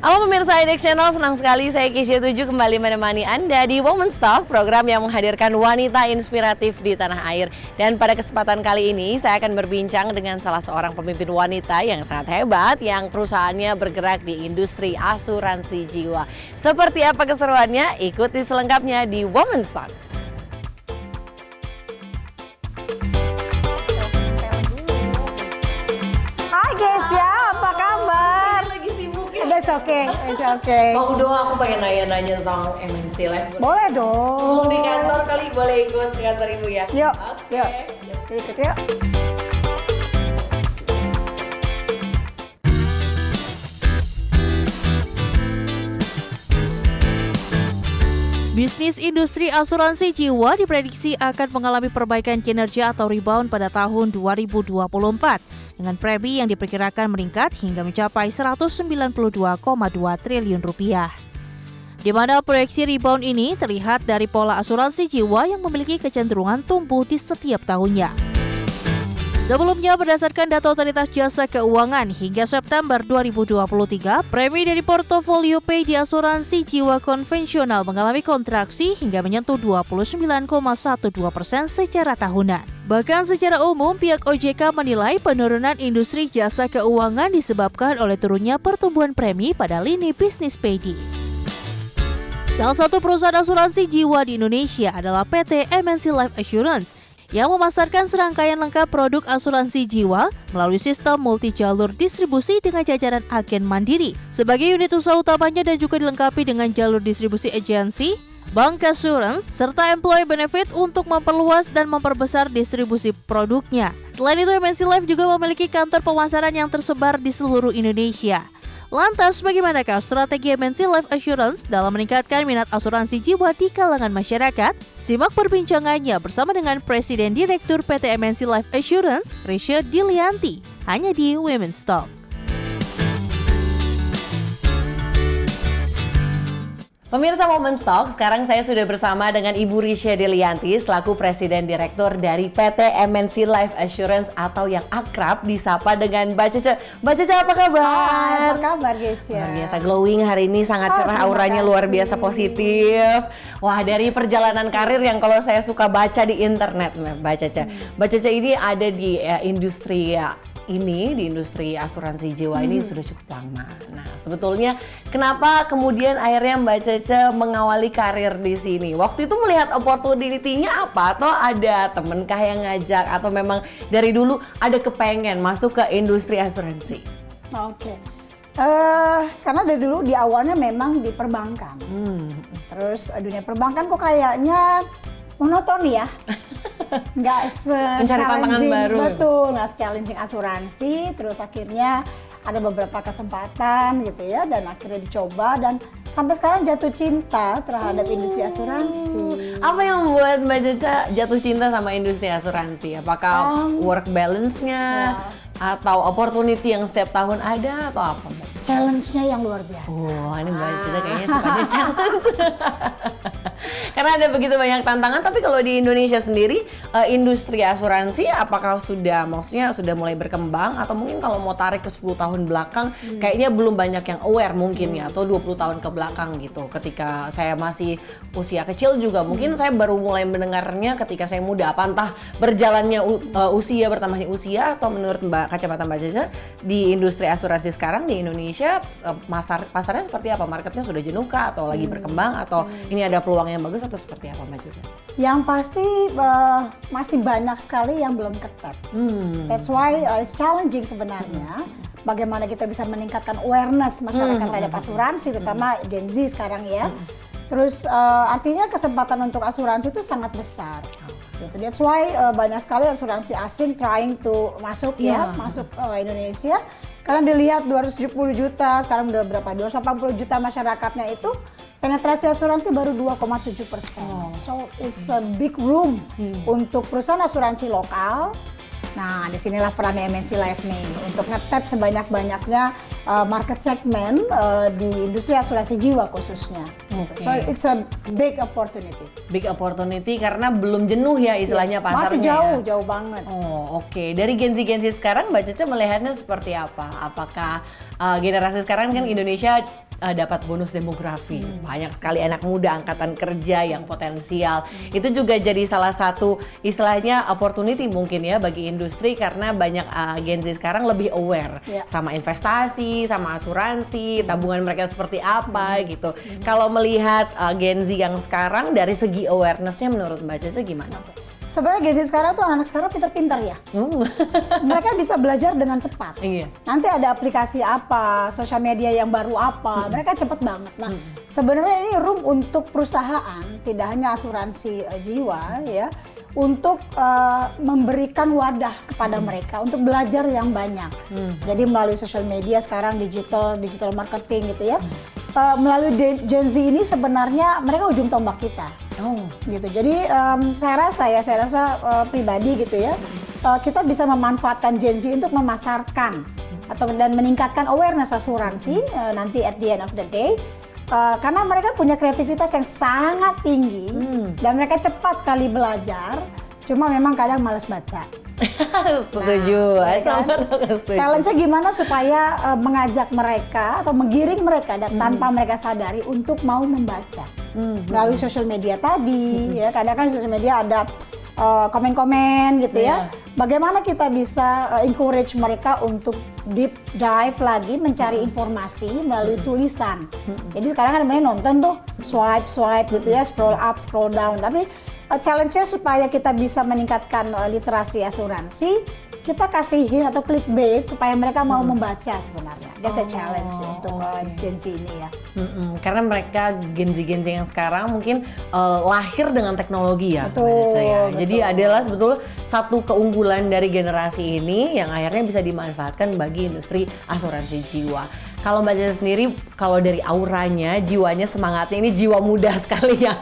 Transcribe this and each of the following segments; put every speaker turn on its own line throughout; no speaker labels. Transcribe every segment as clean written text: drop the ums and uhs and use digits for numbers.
Halo pemirsa IDX Channel, senang sekali saya Keisha7 kembali menemani Anda di Women's Talk, program yang menghadirkan wanita inspiratif di tanah air. Dan pada kesempatan kali ini saya akan berbincang dengan salah seorang pemimpin wanita yang sangat hebat yang perusahaannya bergerak di industri asuransi jiwa. Seperti apa keseruannya? Ikuti selengkapnya di Women's Talk.
It's okay, it's okay.
Mau dong, aku pengen nanya-nanya tentang MNC Life.
Boleh dong.
Di kantor kali, boleh ikut ke kantor ibu ya?
Yuk,
yuk.
Ikut yuk.
Bisnis industri asuransi jiwa diprediksi akan mengalami perbaikan kinerja atau rebound pada tahun 2024 dengan premi yang diperkirakan meningkat hingga mencapai 192,2 triliun rupiah. Di mana proyeksi rebound ini terlihat dari pola asuransi jiwa yang memiliki kecenderungan tumbuh di setiap tahunnya. Sebelumnya, berdasarkan data Otoritas Jasa Keuangan hingga September 2023, premi dari portofolio pay di asuransi jiwa konvensional mengalami kontraksi hingga menyentuh 29,12% secara tahunan. Bahkan secara umum, pihak OJK menilai penurunan industri jasa keuangan disebabkan oleh turunnya pertumbuhan premi pada lini bisnis pay. Salah satu perusahaan asuransi jiwa di Indonesia adalah PT MNC Life Assurance yang memasarkan serangkaian lengkap produk asuransi jiwa melalui sistem multi jalur distribusi dengan jajaran agen mandiri. Sebagai unit usaha utamanya dan juga dilengkapi dengan jalur distribusi agensi, bank assurance, serta employee benefit untuk memperluas dan memperbesar distribusi produknya. Selain itu, MNC Life juga memiliki kantor pemasaran yang tersebar di seluruh Indonesia. Lantas, bagaimanakah strategi MNC Life Assurance dalam meningkatkan minat asuransi jiwa di kalangan masyarakat? Simak perbincangannya bersama dengan Presiden Direktur PT MNC Life Assurance, Risha Dilianti, hanya di Women's Talk.
Pemirsa Women's Talk, sekarang saya sudah bersama dengan Ibu Risha Dilianti selaku Presiden Direktur dari PT MNC Life Assurance atau yang akrab disapa dengan Mbak Cece. Mbak Cece, apa kabar?
Hai, apa kabar guys ya?
Luar biasa glowing hari ini, sangat cerah, auranya luar biasa positif. Wah, dari perjalanan karir yang kalau saya suka baca di internet, Mbak Cece. Mbak Cece ini ada di industri di industri asuransi jiwa ini sudah cukup lama. Nah, sebetulnya kenapa kemudian akhirnya Mbak Cece mengawali karir di sini? Waktu itu melihat opportunity-nya apa? Atau ada temenkah yang ngajak? Atau memang dari dulu ada kepengen masuk ke industri asuransi?
Oke. Karena dari dulu di awalnya memang di perbankan. Terus dunia perbankan kok kayaknya monoton ya. Nggak se-challenging, betul, nggak se-challenging asuransi. Terus akhirnya ada beberapa kesempatan gitu ya, dan akhirnya dicoba dan sampai sekarang jatuh cinta terhadap industri asuransi.
Apa yang membuat Mbak Cece jatuh cinta sama industri asuransi? Apakah work balance-nya atau opportunity yang setiap tahun ada atau apa, Mbak?
Challenge-nya yang luar biasa.
Wah, ini Mbak Cece kayaknya sukanya challenge. Karena ada begitu banyak tantangan, tapi kalau di Indonesia sendiri, industri asuransi apakah maksudnya sudah mulai berkembang atau mungkin kalau mau tarik ke 10 tahun belakang, kayaknya belum banyak yang aware mungkin ya, atau 20 tahun ke belakang gitu. Ketika saya masih usia kecil juga, mungkin saya baru mulai mendengarnya ketika saya muda. Apa entah berjalannya bertambahnya usia, atau menurut kacamata Mbak Cece, di industri asuransi sekarang di Indonesia, pasarnya seperti apa? Marketnya sudah jenuh kah? Atau lagi berkembang? Atau ini ada peluang yang bagus? Atau seperti apa Mbak Cece?
Yang pasti masih banyak sekali yang belum ketap. That's why it's challenging sebenarnya. Bagaimana kita bisa meningkatkan awareness masyarakat terhadap asuransi, terutama Gen Z sekarang ya. Terus artinya kesempatan untuk asuransi itu sangat besar. Gitu. That's why banyak sekali asuransi asing trying to masuk masuk Indonesia. Karena dilihat 270 juta, sekarang udah berapa? 280 juta masyarakatnya itu penetrasi asuransi baru 2,7%. So it's a big room untuk perusahaan asuransi lokal. Nah, disinilah peran MNC Life nih untuk nge-tap sebanyak-banyaknya market segment di industri asuransi jiwa khususnya. So it's a big opportunity.
Big opportunity karena belum jenuh ya istilahnya pasarnya.
Masih jauh banget.
Oh, oke. Dari Gen Z sekarang Mbak Cece melihatnya seperti apa? Apakah generasi sekarang kan Indonesia dapat bonus demografi. Banyak sekali anak muda angkatan kerja yang potensial. Itu juga jadi salah satu istilahnya opportunity mungkin ya bagi industri, karena banyak Gen Z sekarang lebih aware sama investasi, sama asuransi, tabungan mereka seperti apa gitu. Kalau melihat Gen Z yang sekarang dari segi awareness-nya menurut Mbak Caca gimana?
Sebenarnya Gen Z sekarang tuh anak-anak sekarang pintar-pintar ya. Mereka bisa belajar dengan cepat.
Iya.
Nanti ada aplikasi apa, sosial media yang baru apa, mereka cepat banget. Nah, sebenarnya ini room untuk perusahaan, tidak hanya asuransi jiwa ya, untuk memberikan wadah kepada mereka untuk belajar yang banyak. Jadi melalui sosial media sekarang digital marketing gitu ya. Melalui Gen Z ini sebenarnya mereka ujung tombak kita. Gitu. Jadi saya rasa pribadi gitu ya, kita bisa memanfaatkan Gen Z untuk memasarkan dan meningkatkan awareness asuransi nanti at the end of the day. Karena mereka punya kreativitas yang sangat tinggi dan mereka cepat sekali belajar, cuma memang kadang malas baca.
Setuju.
Nah, ya kan? Challenge-nya gimana supaya mengajak mereka atau menggiring mereka tanpa mereka sadari untuk mau membaca melalui sosial media tadi. Ya, kadang kan sosial media ada komen-komen gitu ya. Bagaimana kita bisa encourage mereka untuk deep dive lagi mencari informasi melalui tulisan. Jadi sekarang kan namanya nonton tuh swipe gitu ya, scroll up, scroll down. Tapi challenge-nya supaya kita bisa meningkatkan literasi asuransi, kita kasihin atau clickbait supaya mereka mau membaca sebenarnya. That's a challenge untuk Gen Z ini ya.
Karena mereka Gen Z yang sekarang mungkin lahir dengan teknologi ya.
Betul,
ya.
betul.
Jadi adalah sebetulnya satu keunggulan dari generasi ini yang akhirnya bisa dimanfaatkan bagi industri asuransi jiwa. Kalau Mbak Caca sendiri, kalau dari auranya, jiwanya, semangatnya ini jiwa muda sekali ya.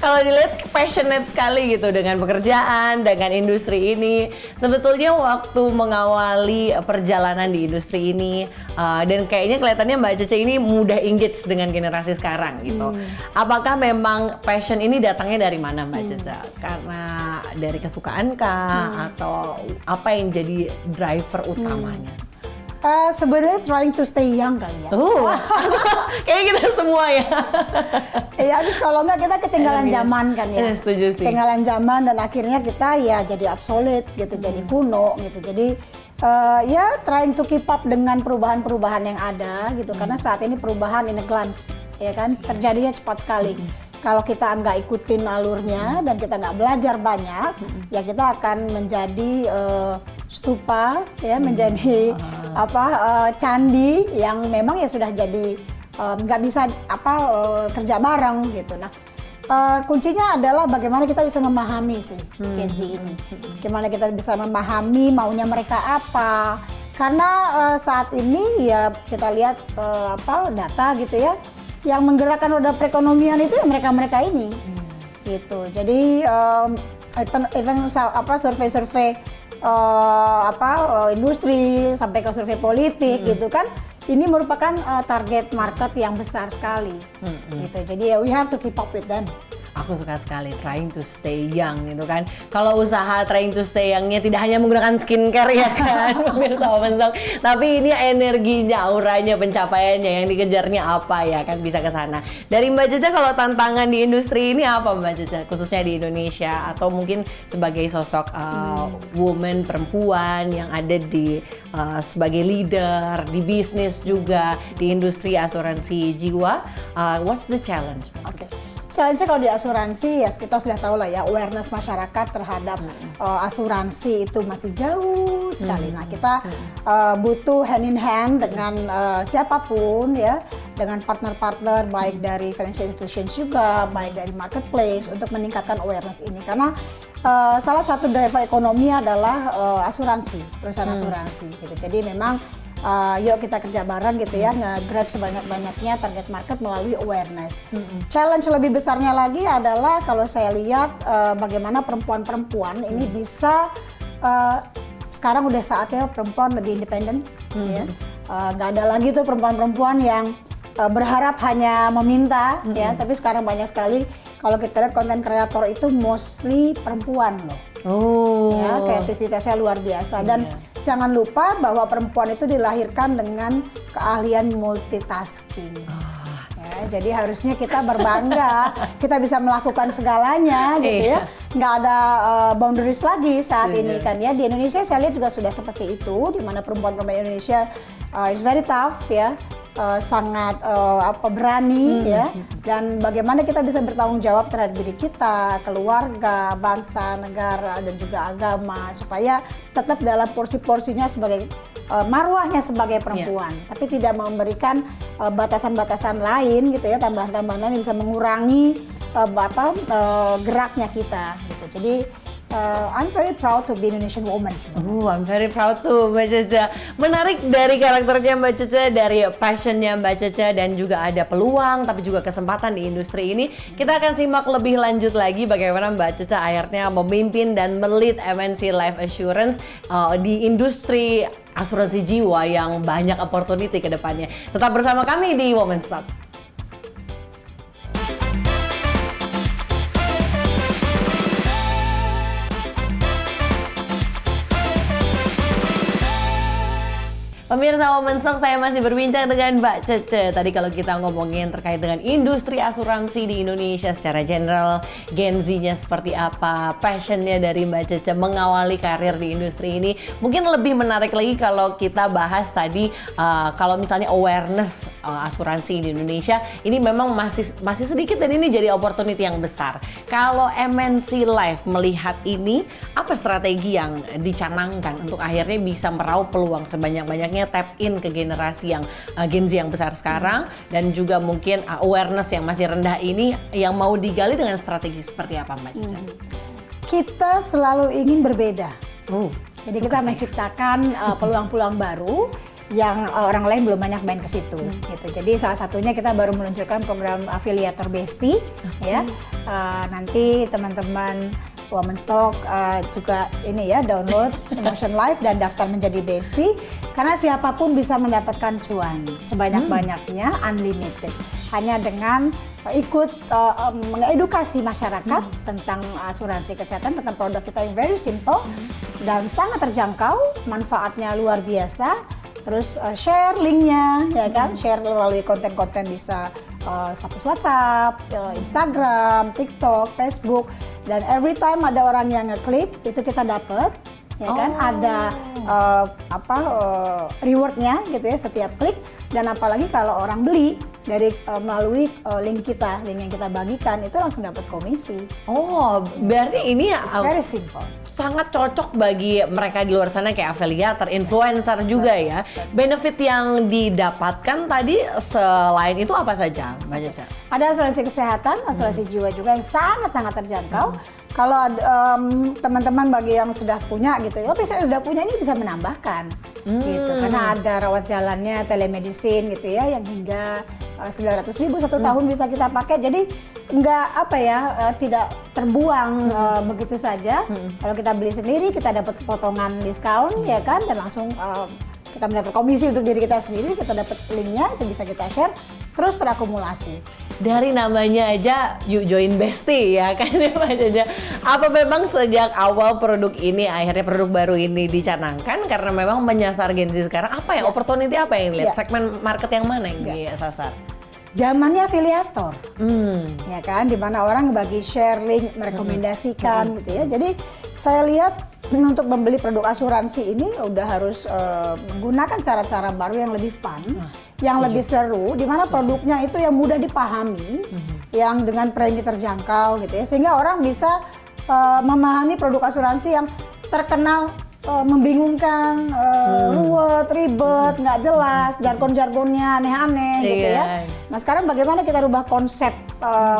Kalau dilihat passionate sekali gitu dengan pekerjaan, dengan industri ini. Sebetulnya waktu mengawali perjalanan di industri ini, dan kayaknya kelihatannya Mbak Caca ini mudah engage dengan generasi sekarang gitu. Apakah memang passion ini datangnya dari mana Mbak Caca? Karena dari kesukaan kah? Atau apa yang jadi driver utamanya?
Sebenarnya trying to stay young kali ya.
Kayaknya kita semua ya.
Ya habis kalau nggak kita ketinggalan zaman kan ya.
Setuju sih.
Ketinggalan zaman dan akhirnya kita ya jadi obsolete gitu, jadi kuno gitu. Jadi ya trying to keep up dengan perubahan-perubahan yang ada gitu. Karena saat ini perubahan in a glance, ya kan, terjadinya cepat sekali. Kalau kita nggak ikutin alurnya dan kita nggak belajar banyak, ya kita akan menjadi stupa, ya, menjadi candi yang memang ya sudah jadi nggak bisa kerja bareng gitu. Nah, kuncinya adalah bagaimana kita bisa memahami sih Gen Z ini, gimana kita bisa memahami maunya mereka apa. Karena saat ini ya kita lihat data gitu ya. Yang menggerakkan roda perekonomian itu ya mereka-mereka ini, gitu. Jadi even survei-survei industri sampai ke survei politik gitu kan, ini merupakan target market yang besar sekali, gitu. Jadi ya we have to keep up with them.
Aku suka sekali trying to stay young gitu kan. Kalau usaha trying to stay young-nya tidak hanya menggunakan skincare ya kan, pemirsa, tapi ini energinya, auranya, pencapaiannya, yang dikejarnya apa ya kan, bisa ke sana. Dari Mbak Caca, kalau tantangan di industri ini apa Mbak Caca, khususnya di Indonesia atau mungkin sebagai sosok woman, perempuan yang ada di sebagai leader di bisnis juga di industri asuransi jiwa, what's the challenge?
Okay. Challenge-nya kalau di asuransi ya kita sudah tahu lah ya, awareness masyarakat terhadap asuransi itu masih jauh sekali. Nah, kita butuh hand in hand dengan siapapun ya, dengan partner-partner baik dari financial institutions juga, baik dari marketplace untuk meningkatkan awareness ini. Karena salah satu driver ekonomi adalah asuransi, perusahaan asuransi gitu. Jadi memang yuk kita kerja bareng gitu ya, nge-grab sebanyak-banyaknya target market melalui awareness. Challenge lebih besarnya lagi adalah kalau saya lihat bagaimana perempuan-perempuan ini bisa, sekarang udah saatnya perempuan lebih independen, ya. Nggak ada lagi tuh perempuan-perempuan yang berharap hanya meminta, ya. Tapi sekarang banyak sekali kalau kita lihat konten kreator itu mostly perempuan loh. Ya, kreativitasnya luar biasa dan jangan lupa bahwa perempuan itu dilahirkan dengan keahlian multitasking. Ya, jadi harusnya kita berbangga, kita bisa melakukan segalanya gitu ya. Nggak ada boundaries lagi saat ini kan ya. Di Indonesia saya lihat juga sudah seperti itu, di mana perempuan-perempuan Indonesia is very tough ya. Sangat berani ya, dan bagaimana kita bisa bertanggung jawab terhadap diri kita, keluarga, bangsa, negara, dan juga agama, supaya tetap dalam porsi-porsinya sebagai marwahnya sebagai perempuan, tapi tidak memberikan batasan-batasan lain gitu ya, tambahan-tambahan lain yang bisa mengurangi geraknya kita gitu. Jadi I'm very proud to be Indonesian woman.
I'm very proud too, Mbak Caca. Menarik dari karakternya Mbak Caca, dari passionnya Mbak Caca, dan juga ada peluang tapi juga kesempatan di industri ini. Kita akan simak lebih lanjut lagi bagaimana Mbak Caca akhirnya memimpin dan melit MNC Life Assurance di industri asuransi jiwa yang banyak opportunity ke depannya. Tetap bersama kami di Women's Talk. Pemirsa Women's Talk, saya masih berbincang dengan Mbak Cece. Tadi kalau kita ngomongin terkait dengan industri asuransi di Indonesia secara general, Gen Z-nya seperti apa, passionnya dari Mbak Cece mengawali karir di industri ini. Mungkin lebih menarik lagi kalau kita bahas tadi, kalau misalnya awareness asuransi di Indonesia, ini memang masih sedikit dan ini jadi opportunity yang besar. Kalau MNC Life melihat ini, apa strategi yang dicanangkan untuk akhirnya bisa meraup peluang sebanyak-banyaknya tap in ke generasi yang Gen Z yang besar sekarang, dan juga mungkin awareness yang masih rendah ini yang mau digali dengan strategi seperti apa Mbak Cica?
Kita selalu ingin berbeda. Jadi kita menciptakan peluang-peluang baru yang orang lain belum banyak main ke situ gitu. Jadi salah satunya kita baru meluncurkan program afiliator Bestie ya. Nanti teman-teman Women's Talk juga ini ya, download Emotion Life dan daftar menjadi Bestie, karena siapapun bisa mendapatkan cuan sebanyak-banyaknya, unlimited, hanya dengan ikut mengedukasi masyarakat tentang asuransi kesehatan, tentang produk kita yang very simple dan sangat terjangkau, manfaatnya luar biasa. Terus share linknya ya kan, share melalui konten-konten bisa status WhatsApp, Instagram, TikTok, Facebook, dan every time ada orang yang ngeklik itu kita dapat ya kan, ada rewardnya gitu ya setiap klik, dan apalagi kalau orang beli dari melalui link yang kita bagikan itu langsung dapat komisi.
Berarti ini ya
it's very simple.
Sangat cocok bagi mereka di luar sana kayak afiliator, influencer juga ya. Benefit yang didapatkan tadi selain itu apa saja, Mbak Caca?
Ada asuransi kesehatan, asuransi jiwa juga yang sangat-sangat terjangkau. Kalau teman-teman bagi yang sudah punya gitu, saya sudah punya, ini bisa menambahkan gitu. Karena ada rawat jalannya, telemedicine gitu ya, yang hingga 900.000 satu tahun bisa kita pakai. Jadi tidak terbuang begitu saja. Kalau kita beli sendiri kita dapat potongan diskon ya kan, dan langsung kita mendapat komisi untuk diri kita sendiri. Kita dapat linknya, itu bisa kita share, terus terakumulasi.
Dari namanya aja yuk join Bestie ya kan ya Mbak Caca. Apa memang sejak awal produk baru ini dicanangkan karena memang menyasar Gen Z sekarang? Apa yang opportunity apa yang dilihat? Segmen market yang mana yang disasar?
Zamannya afiliator, ya kan, dimana orang bagi share link, merekomendasikan gitu ya. Jadi saya lihat untuk membeli produk asuransi ini udah harus menggunakan cara-cara baru yang lebih fun, yang lebih seru, dimana produknya itu yang mudah dipahami, yang dengan premi terjangkau gitu ya, sehingga orang bisa memahami produk asuransi yang terkenal membingungkan, ruwet, ribet, nggak jelas, jargon-jargonnya aneh-aneh gitu ya. Nah sekarang bagaimana kita rubah konsep,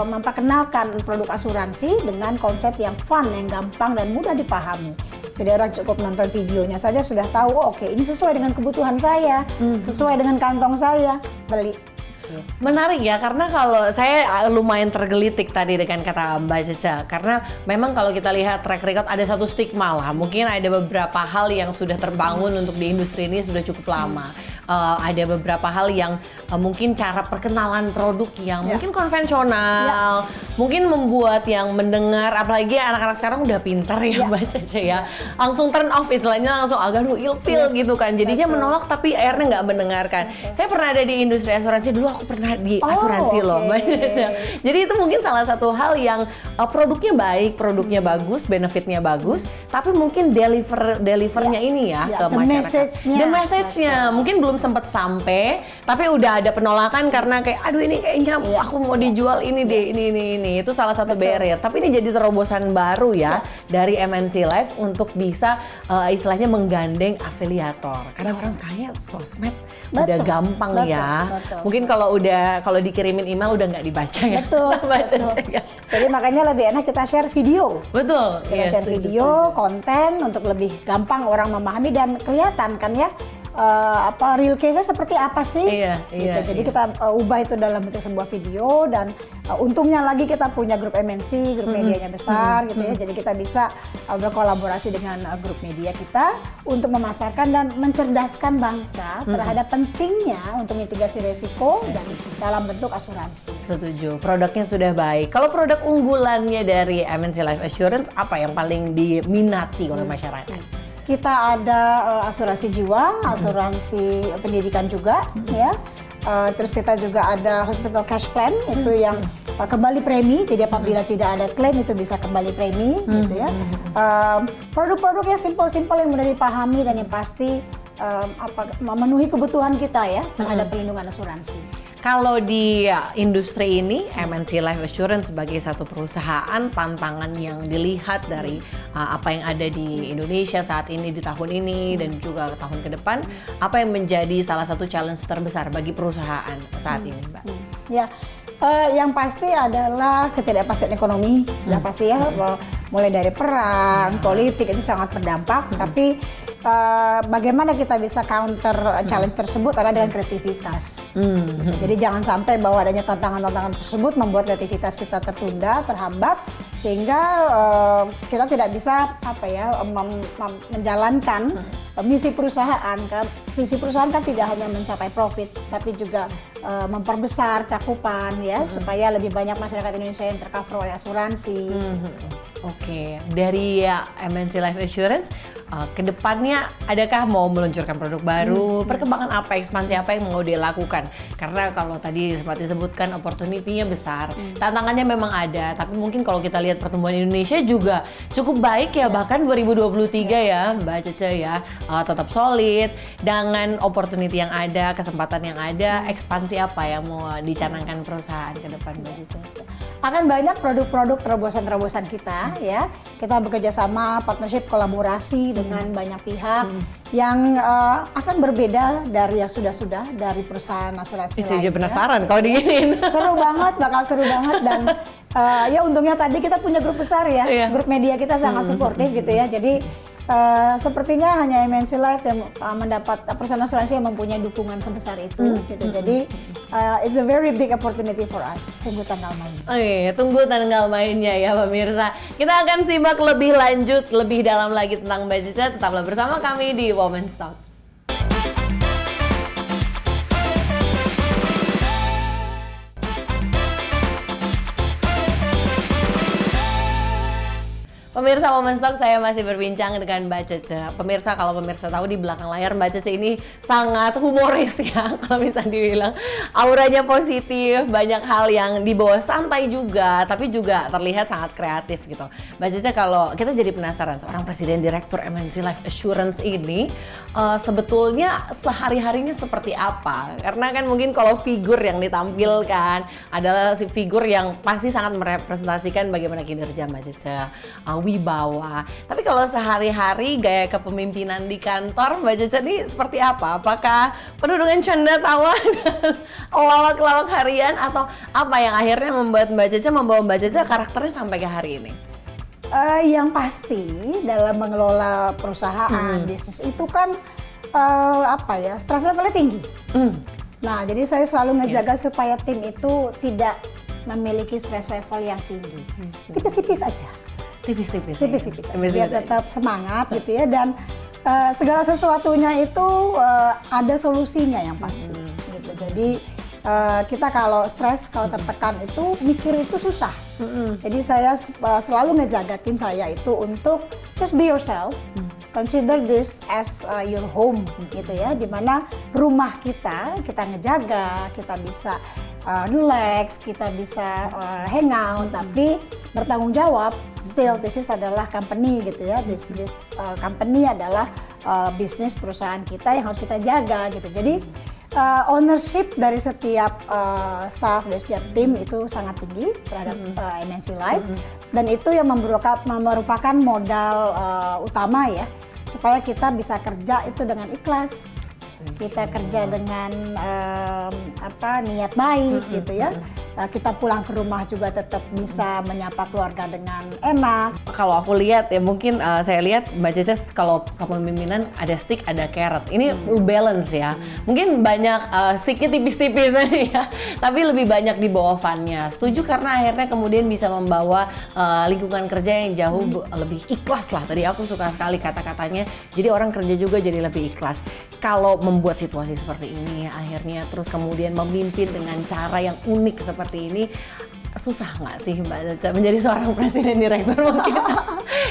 memperkenalkan produk asuransi dengan konsep yang fun, yang gampang dan mudah dipahami. Jadi orang cukup nonton videonya saja sudah tahu, oke, ini sesuai dengan kebutuhan saya, sesuai dengan kantong saya, beli.
Menarik ya, karena kalau saya lumayan tergelitik tadi dengan kata Mbak Caca, karena memang kalau kita lihat track record ada satu stigma lah, mungkin ada beberapa hal yang sudah terbangun untuk di industri ini sudah cukup lama. ada beberapa hal yang mungkin cara perkenalan produk yang mungkin konvensional, mungkin membuat yang mendengar, apalagi anak-anak sekarang udah pintar ya Mbak Cece ya, langsung turn off istilahnya, langsung agak ilfeel gitu kan, jadinya menolak tapi akhirnya nggak mendengarkan. Saya pernah ada di industri asuransi dulu, aku pernah di asuransi loh Mbak Cece. Jadi itu mungkin salah satu hal yang produknya baik, produknya bagus, benefitnya bagus, tapi mungkin delivernya ini ya ke masyarakat. The message-nya mungkin belum sempat sampai, tapi udah ada penolakan karena kayak aduh ini kayaknya aku mau dijual ini deh, ini. Itu salah satu barrier. Tapi ini jadi terobosan baru ya dari MNC Life untuk bisa istilahnya menggandeng afiliator. Karena orang sekarang sosmed udah gampang ya. Mungkin kalau dikirimin email udah nggak dibaca ya.
Betul. Jadi makanya lebih enak kita share video.
Betul.
Kita share video, konten untuk lebih gampang orang memahami dan kelihatan kan ya. Real case-nya seperti apa sih? Gitu. Jadi kita ubah itu dalam bentuk sebuah video dan untungnya lagi kita punya grup MNC, grup medianya besar gitu ya. Jadi kita bisa berkolaborasi dengan grup media kita untuk memasarkan dan mencerdaskan bangsa terhadap pentingnya untuk mitigasi resiko dan dalam bentuk asuransi.
Setuju. Produknya sudah baik. Kalau produk unggulannya dari MNC Life Assurance apa yang paling diminati oleh masyarakat?
Kita ada asuransi jiwa, asuransi pendidikan juga, ya. Terus kita juga ada hospital cash plan, itu yang kembali premi. Jadi apabila tidak ada klaim itu bisa kembali premi, gitu ya. Produk-produk yang simpel-simpel yang mudah dipahami dan yang pasti memenuhi kebutuhan kita ya terhadap pelindungan asuransi.
Kalau di industri ini, MNC Life Assurance sebagai satu perusahaan, tantangan yang dilihat dari apa yang ada di Indonesia saat ini, di tahun ini, dan juga tahun ke depan, apa yang menjadi salah satu challenge terbesar bagi perusahaan saat ini, Mbak?
Ya, yang pasti adalah ketidakpastian ekonomi, sudah pasti ya, mulai dari perang, politik itu sangat berdampak, tapi bagaimana kita bisa counter challenge tersebut adalah dengan kreativitas. Jadi jangan sampai bahwa adanya tantangan-tantangan tersebut membuat kreativitas kita tertunda, terhambat, sehingga kita tidak bisa menjalankan misi perusahaan kan. Misi perusahaan kan tidak hanya mencapai profit, tapi juga memperbesar cakupan ya, supaya lebih banyak masyarakat Indonesia yang tercover oleh asuransi.
Oke, dari MNC Life Assurance, kedepannya adakah mau meluncurkan produk baru, perkembangan apa, ekspansi apa yang mau dilakukan? Karena kalau tadi sempat disebutkan opportunity-nya besar, tantangannya memang ada, tapi mungkin kalau kita lihat pertumbuhan Indonesia juga cukup baik ya, bahkan 2023 ya Mbak Cece ya, tetap solid, dengan opportunity yang ada, kesempatan yang ada, ekspansi apa yang mau dicanangkan perusahaan ke depan Mbak Cece?
Akan banyak produk-produk terobosan-terobosan kita ya. Kita bekerja sama, partnership, kolaborasi dengan banyak pihak yang akan berbeda dari yang sudah-sudah dari perusahaan asuransi lainnya.
Saya penasaran kalau diginiin.
Seru banget, bakal seru banget dan ya untungnya tadi kita punya grup besar ya. Grup media kita sangat suportif gitu ya. Jadi sepertinya hanya MNC Life yang mendapat perusahaan asuransi yang mempunyai dukungan sebesar itu gitu. Jadi it's a very big opportunity for us. Tunggu tanggal main.
Tunggu tanggal mainnya ya pemirsa. Kita akan simak lebih lanjut, lebih dalam lagi tentang Mbak Cece. Tetaplah bersama kami di Women's Talk. Pemirsa Women's Talk, saya masih berbincang dengan Mbak Cece. Pemirsa, kalau pemirsa tahu di belakang layar Mbak Cece ini sangat humoris ya, kalau bisa dibilang. Auranya positif, banyak hal yang dibawa santai juga, tapi juga terlihat sangat kreatif gitu. Mbak Cece, kalau kita jadi penasaran, seorang Presiden Direktur MNC Life Assurance ini sebetulnya sehari-harinya seperti apa? Karena kan mungkin kalau figur yang ditampilkan adalah figur yang pasti sangat merepresentasikan bagaimana kinerja Mbak Cece, wibawa. Tapi kalau sehari-hari gaya kepemimpinan di kantor Mbak Cece ini seperti apa? Apakah penuh dengan canda tawa dan lawak-lawak harian atau apa yang akhirnya membuat Mbak Cece membawa Mbak Cece karakternya sampai ke hari ini?
Yang pasti dalam mengelola perusahaan bisnis itu kan stress levelnya tinggi. Nah, jadi saya selalu ngejaga supaya tim itu tidak memiliki stress level yang tinggi. Tipis-tipis aja.
Tipis-tipis.
Biar tetap semangat gitu ya, dan segala sesuatunya itu ada solusinya yang pasti. Gitu. Jadi kita kalau stres, kalau tertekan itu mikir itu susah. Jadi saya selalu ngejaga tim saya itu untuk just be yourself. Consider this as your home gitu ya, dimana rumah kita ngejaga, kita bisa relax, kita bisa hangout, tapi bertanggung jawab. Still this is adalah company gitu ya, this company adalah bisnis perusahaan kita yang harus kita jaga gitu. Jadi ownership dari setiap staff, dari setiap tim itu sangat tinggi terhadap MNC Life, dan itu yang merupakan modal utama ya, supaya kita bisa kerja itu dengan ikhlas, kita kerja dengan niat baik gitu ya. Kita pulang ke rumah juga tetap bisa menyapa keluarga dengan enak.
Kalau aku lihat ya, mungkin saya lihat Mbak Cece kalau kepemimpinan ada stick, ada carrot. Ini balance ya. Mungkin banyak sticknya tipis-tipis ya, tapi lebih banyak di bawah funnya. Setuju, karena akhirnya kemudian bisa membawa lingkungan kerja yang jauh lebih ikhlas lah. Tadi aku suka sekali kata-katanya. Jadi orang kerja juga jadi lebih ikhlas. Kalau membuat situasi seperti ini, akhirnya terus kemudian memimpin dengan cara yang unik seperti ini, susah nggak sih Mbak Caca menjadi seorang presiden direktur mungkin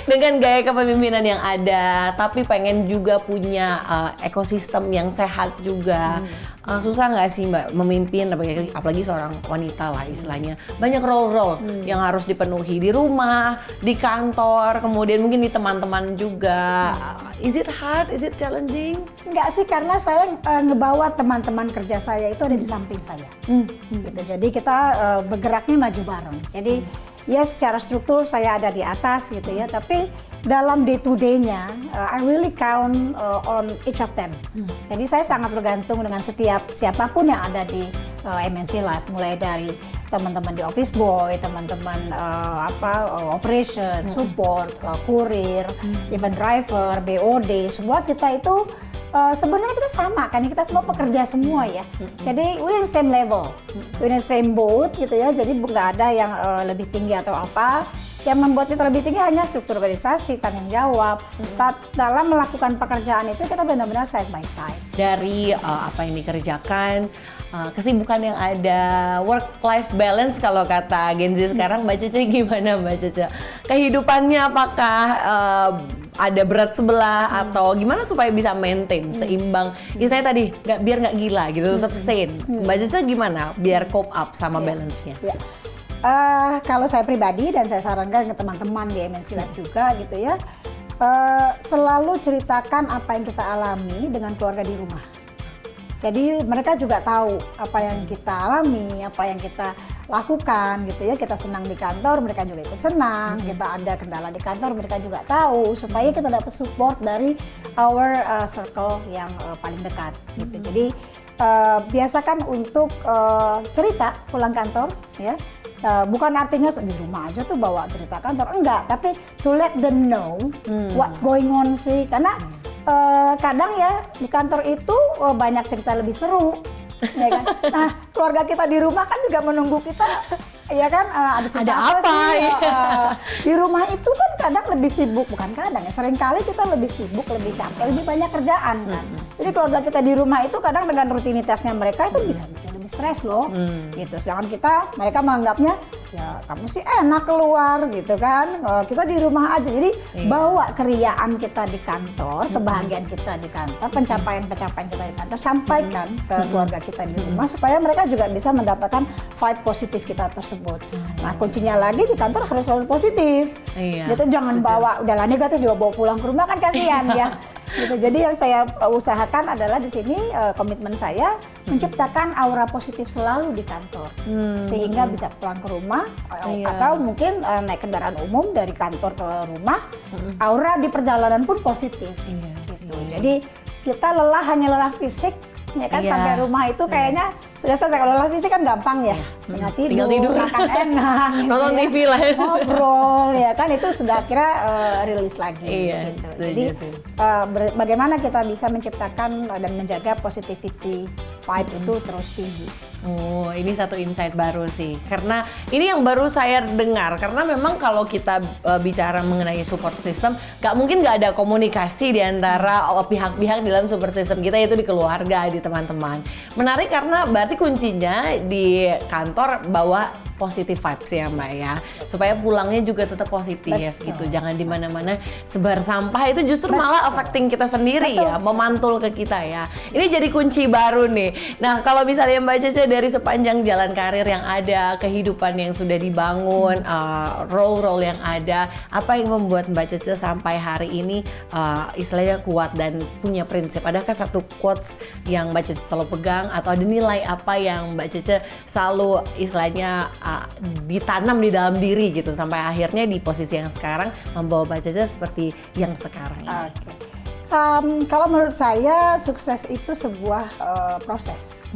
dengan gaya kepemimpinan yang ada, tapi pengen juga punya ekosistem yang sehat juga. Susah nggak sih Mbak memimpin, apalagi seorang wanita lah istilahnya, banyak role yang harus dipenuhi di rumah, di kantor, kemudian mungkin di teman-teman juga. Is it hard? Is it challenging?
Enggak sih, karena saya ngebawa teman-teman kerja saya itu ada di samping saya. Gitu. Jadi kita bergeraknya maju bareng. Jadi ya secara struktur saya ada di atas gitu ya, tapi dalam day to day-nya I really count on each of them. Jadi saya sangat bergantung dengan siapapun yang ada di MNC Life, mulai dari teman-teman di office boy, teman-teman operation, support, kurir, even driver, BOD, semua kita itu sebenarnya kita sama kan, kita semua pekerja semua ya. Jadi we're the same level, we're the same boat gitu ya. Jadi nggak ada yang lebih tinggi atau apa. Yang membuat kita lebih tinggi hanya struktur organisasi, tanggung jawab. Dalam melakukan pekerjaan itu kita benar-benar side by side.
Dari apa yang dikerjakan, kesibukan yang ada, work-life balance kalau kata Gen Z sekarang, Mbak Cece gimana Mbak Cece? Kehidupannya apakah ada berat sebelah atau gimana supaya bisa maintain seimbang? Istilahnya tadi, biar nggak gila gitu, tetap sane. Mbak Cece gimana biar cope up sama balance-nya?
Kalau saya pribadi dan saya sarankan ke teman-teman di MNC Life juga gitu ya, selalu ceritakan apa yang kita alami dengan keluarga di rumah. Jadi mereka juga tahu apa yang kita alami, apa yang kita lakukan gitu ya. Kita senang di kantor, mereka juga ikut senang. Kita ada kendala di kantor, mereka juga tahu, supaya kita dapat support dari our circle yang paling dekat gitu. Jadi biasakan untuk cerita pulang kantor ya. Bukan artinya di rumah aja tuh bawa cerita kantor, enggak, tapi to let them know what's going on sih, karena kadang ya di kantor itu banyak cerita lebih seru, ya kan? Nah, keluarga kita di rumah kan juga menunggu kita, ya kan? Ada cerita apa sih? Di rumah itu kan kadang lebih sibuk, bukan kadang ya, seringkali kita lebih sibuk, lebih capek, lebih banyak kerjaan kan. Jadi keluarga kita di rumah itu kadang dengan rutinitasnya mereka itu bisa bikin lebih stres loh, gitu. Sedangkan mereka menganggapnya ya kamu sih enak keluar gitu kan, kita di rumah aja. Jadi bawa keriaan kita di kantor, kebahagiaan kita di kantor, pencapaian-pencapaian kita di kantor, sampaikan ke keluarga kita di rumah supaya mereka juga bisa mendapatkan vibe positif kita tersebut. Nah, kuncinya lagi di kantor harus selalu positif. Gitu, jangan bawa udahlah negatif juga bawa pulang ke rumah kan kasihan ya. Gitu. Jadi yang saya usahakan adalah di sini komitmen saya menciptakan aura positif selalu di kantor, sehingga bisa pulang ke rumah atau mungkin naik kendaraan umum dari kantor ke rumah, aura di perjalanan pun positif. Gitu. Jadi kita hanya lelah fisik, ya kan, sampai rumah itu kayaknya sudah selesai. Kalau lelah fisik kan gampang ya, tinggal tidur, makan enak,
nonton TV lah,
ngobrol, ya kan, itu sudah kira rilis lagi. Gitu. Jadi bagaimana kita bisa menciptakan dan menjaga positivity vibe itu terus tinggi.
Oh, ini satu insight baru sih. Karena ini yang baru saya dengar. Karena memang kalau kita bicara mengenai support system, mungkin nggak ada komunikasi di antara pihak-pihak dalam support system kita, yaitu di keluarga, di teman-teman. Menarik karena berarti kuncinya di kantor bawa positive vibes ya Mbak ya, supaya pulangnya juga tetap positif gitu. Jangan di mana-mana sebar sampah, itu justru malah affecting kita sendiri ya, memantul ke kita ya. Ini jadi kunci baru nih. Nah, kalau misalnya Mbak Cece dari sepanjang jalan karir yang ada, kehidupan yang sudah dibangun, role-role yang ada, apa yang membuat Mbak Cece sampai hari ini istilahnya kuat dan punya prinsip? Adakah satu quotes yang Mbak Cece selalu pegang, atau ada nilai apa yang Mbak Cece selalu istilahnya ditanam di dalam diri gitu sampai akhirnya di posisi yang sekarang membawa Mbak Cece seperti yang sekarang ini?
Kalau menurut saya sukses itu sebuah proses.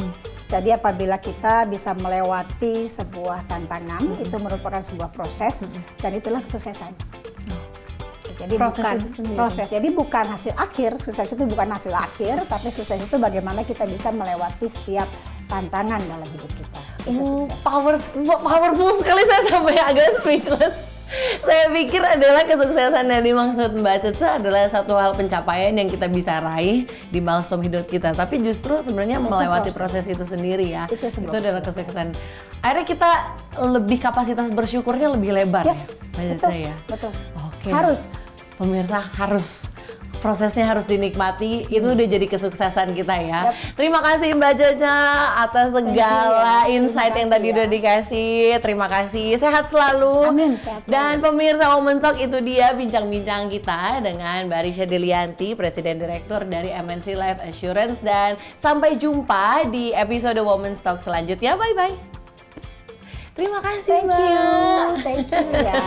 Jadi apabila kita bisa melewati sebuah tantangan, itu merupakan sebuah proses dan itulah kesuksesan. Jadi jadi bukan hasil akhir. Sukses itu bukan hasil akhir, tapi sukses itu bagaimana kita bisa melewati setiap tantangan dalam hidup kita. Itu sukses.
Powerful sekali, saya sampai agak speechless. Saya pikir adalah kesuksesan yang dimaksud Mbak Cece adalah satu hal pencapaian yang kita bisa raih di milestone hidup kita, tapi justru sebenarnya melewati proses itu sendiri ya. Itu adalah kesuksesan. Akhirnya kita lebih kapasitas bersyukurnya lebih lebar ya, Mbak Cece ya.
Betul.
Oke.
Harus.
Pemirsa harus. Prosesnya harus dinikmati, itu udah jadi kesuksesan kita ya. Terima kasih Mbak Cece atas segala insight yang tadi udah dikasih. Terima kasih, sehat selalu.
Amin, sehat selalu.
Dan pemirsa Women's Talk, itu dia bincang-bincang kita dengan Mbak Risha Delianti, Presiden Direktur dari MNC Life Assurance. Dan sampai jumpa di episode Women's Talk selanjutnya. Bye-bye. Terima kasih,
Thank you ya.